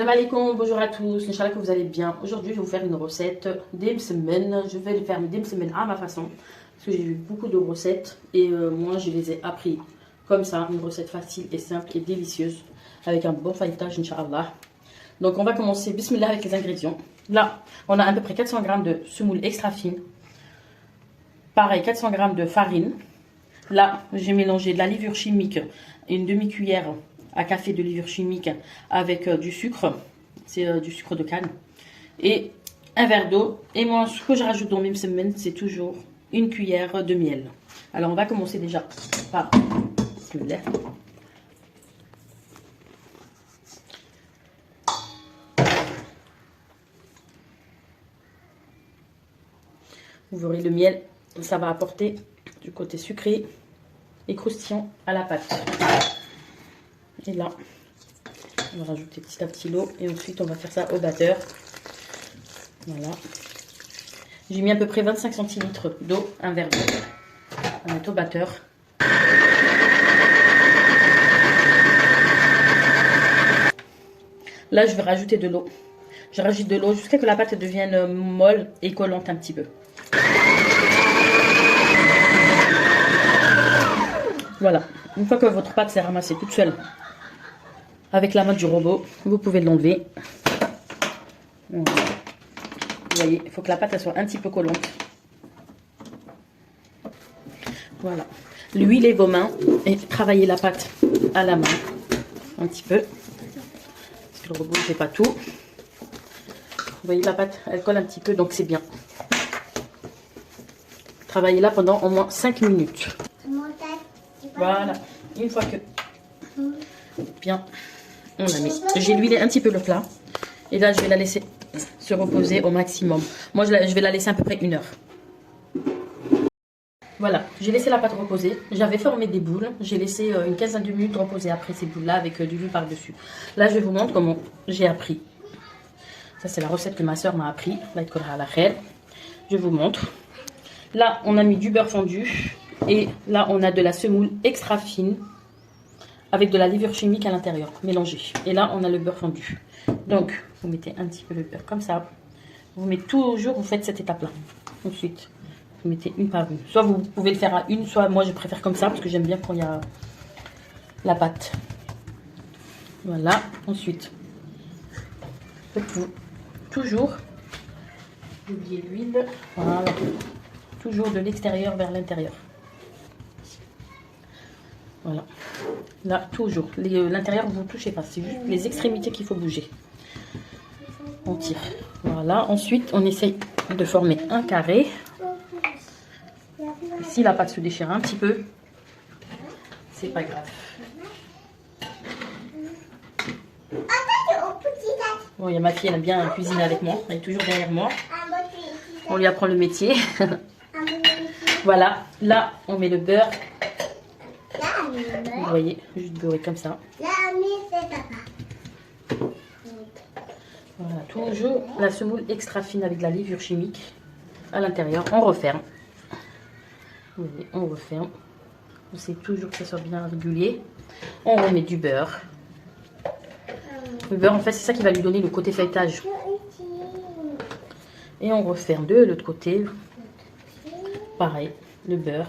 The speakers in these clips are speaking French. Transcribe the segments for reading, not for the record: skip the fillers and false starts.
Salam alaikum, bonjour à tous, Inch'Allah que vous allez bien. Aujourd'hui, je vais vous faire une recette des msemen. Je vais faire des msemen à ma façon. Parce que j'ai vu beaucoup de recettes et moi, je les ai appris comme ça. Une recette facile et simple et délicieuse. Avec un bon feuilletage, Inch'Allah. Donc, on va commencer, bismillah, avec les ingrédients. Là, on a à peu près 400 g de semoule extra fine. Pareil, 400 g de farine. Là, j'ai mélangé de la levure chimique, une demi-cuillère à café de levure chimique avec du sucre, c'est du sucre de canne, et un verre d'eau. Et moi, ce que je rajoute dans mes semaines, c'est toujours une cuillère de miel. Alors, on va commencer déjà par le lait. Vous verrez, le miel, ça va apporter du côté sucré et croustillant à la pâte. Et là, on va rajouter petit à petit l'eau et ensuite on va faire ça au batteur. Voilà. J'ai mis à peu près 25 centilitres d'eau, un verre d'eau. On va mettre au batteur. Là, je vais rajouter de l'eau. Je rajoute de l'eau jusqu'à ce que la pâte devienne molle et collante un petit peu. Voilà. Une fois que votre pâte s'est ramassée toute seule avec la main du robot, vous pouvez l'enlever. Vous voyez, il faut que la pâte elle soit un petit peu collante. Voilà. Huilez vos mains et travaillez la pâte à la main un petit peu. Parce que le robot ne fait pas tout. Vous voyez, la pâte, elle colle un petit peu, donc c'est bien. Travaillez là pendant au moins 5 minutes. Voilà. Une fois que bien on a mis, j'ai huilé un petit peu le plat. Et là, je vais la laisser se reposer au maximum. Moi, je vais la laisser à peu près 1 heure. Voilà, j'ai laissé la pâte reposer. J'avais formé des boules. J'ai laissé une quinzaine de minutes reposer après ces boules-là avec du jus par-dessus. Là, je vous montre comment j'ai appris. Ça, c'est la recette que ma soeur m'a appris. Je vous montre. Là, on a mis du beurre fondu. Et là, on a de la semoule extra fine avec de la levure chimique à l'intérieur, mélangée. Et là, on a le beurre fondu. Donc, vous mettez un petit peu le beurre comme ça. Vous mettez toujours, vous faites cette étape-là. Ensuite, vous mettez une par une. Soit vous pouvez le faire à une, soit moi, je préfère comme ça parce que j'aime bien quand il y a la pâte. Voilà. Ensuite, vous toujours, oubliez l'huile. Voilà. Toujours de l'extérieur vers l'intérieur. Voilà. Là, toujours. L'intérieur, vous ne touchez pas. C'est juste les extrémités qu'il faut bouger. On tire. Voilà. Ensuite, on essaye de former un carré. Si la pâte se déchire un petit peu, c'est pas grave. Bon, il y a ma fille, elle aime bien cuisiner avec moi. Elle est toujours derrière moi. On lui apprend le métier. Voilà. Là, on met le beurre. Vous voyez, juste beurrer comme ça. Voilà, toujours la semoule extra fine avec de la levure chimique à l'intérieur. On referme. Vous voyez, on referme. On sait toujours que ça soit bien régulier. On remet du beurre. Le beurre, en fait, c'est ça qui va lui donner le côté feuilletage. Et on referme de l'autre côté. Pareil, le beurre.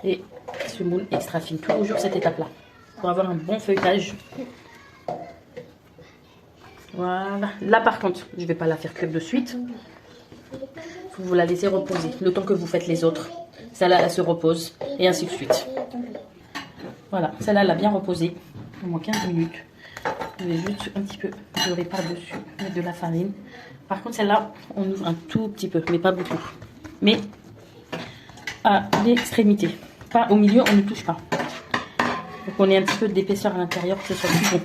Et semoule extra fine, toujours cette étape là pour avoir un bon feuilletage. Voilà, là par contre je vais pas la faire cuire de suite, vous la laissez reposer le temps que vous faites les autres. Celle-là elle se repose et ainsi de suite. Voilà, celle-là elle a bien reposé au moins 15 minutes. Je vais juste un petit peu dorer par dessus, mettre de la farine. Par contre celle-là on ouvre un tout petit peu mais pas beaucoup, mais à l'extrémité. Pas au milieu, on ne touche pas. Donc on ait un petit peu d'épaisseur à l'intérieur, que ce soit plus bon.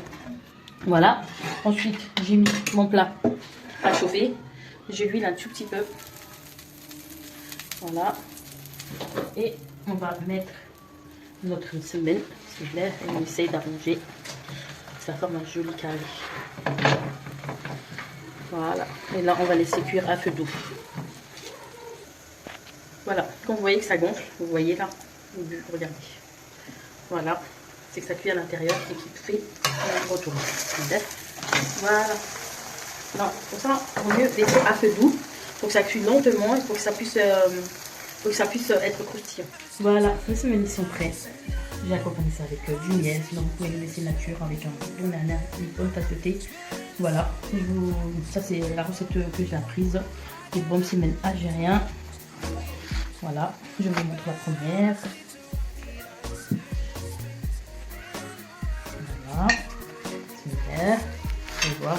Voilà. Ensuite, j'ai mis mon plat à chauffer. J'ai l'huile un tout petit peu. Voilà. Et on va mettre notre semaine. S'il vous plaît. Et on essaye d'arranger. Ça forme un joli carré. Voilà. Et là, on va laisser cuire à feu doux. Voilà. Quand vous voyez que ça gonfle, vous voyez là. Regardez. Voilà. c'est que ça cuit à l'intérieur et qu'il fait un retour. Voilà. Non, pour ça, il vaut mieux laisser à feu doux pour que ça cuise lentement et pour que ça puisse, être croustillant. Voilà, les semaines sont prêtes. J'ai accompagné ça avec du miel, sinon vous pouvez le laisser nature avec un bon nana, une bonne tasse de thé. Voilà, ça c'est la recette que j'ai apprise des bombes semaines algériens. Voilà, je vous montre la première. Voilà, similaire, vous pouvez voir.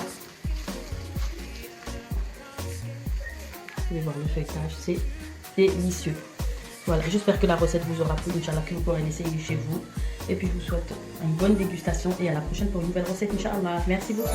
Vous pouvez voir le feuilletage, c'est délicieux. Voilà, j'espère que la recette vous aura plu, Inch'Allah, que vous pourrez l'essayer chez vous. Et puis je vous souhaite une bonne dégustation et à la prochaine pour une nouvelle recette, Inch'Allah. Merci beaucoup.